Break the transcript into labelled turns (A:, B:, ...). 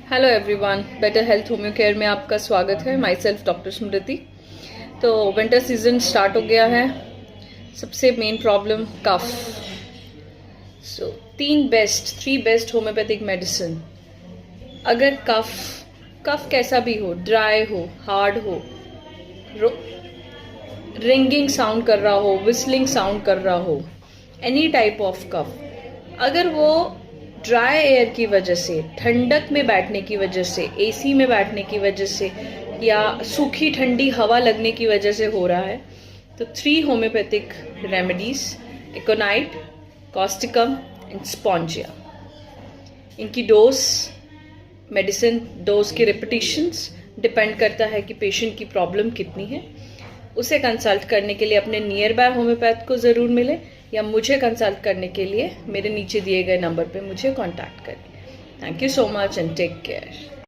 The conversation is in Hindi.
A: Hello everyone, better health homeo care में आपका स्वागत है। Myself doctor Smriti. तो विंटर सीजन स्टार्ट हो गया है। सबसे main problem cough. So three best homeopathic medicine. अगर कफ कैसा भी हो, ड्राई हो, हार्ड हो, रिंगिंग साउंड कर रहा हो, विस्लिंग साउंड कर रहा हो, एनी टाइप ऑफ कफ, अगर वो ड्राई एयर की वजह से, ठंडक में बैठने की वजह से, एसी में बैठने की वजह से या सूखी ठंडी हवा लगने की वजह से हो रहा है, तो 3 homeopathic remedies, aconite, causticum and spongia. इनकी मेडिसिन डोज की रिपीटिशंस डिपेंड करता है कि पेशेंट की प्रॉब्लम कितनी है। उसे कंसल्ट करने के लिए अपने नियर बाय होम्योपैथ को ज़रूर मिले या मुझे कंसल्ट करने के लिए मेरे नीचे दिए गए नंबर पे मुझे कांटेक्ट करें। Thank you so much and take care.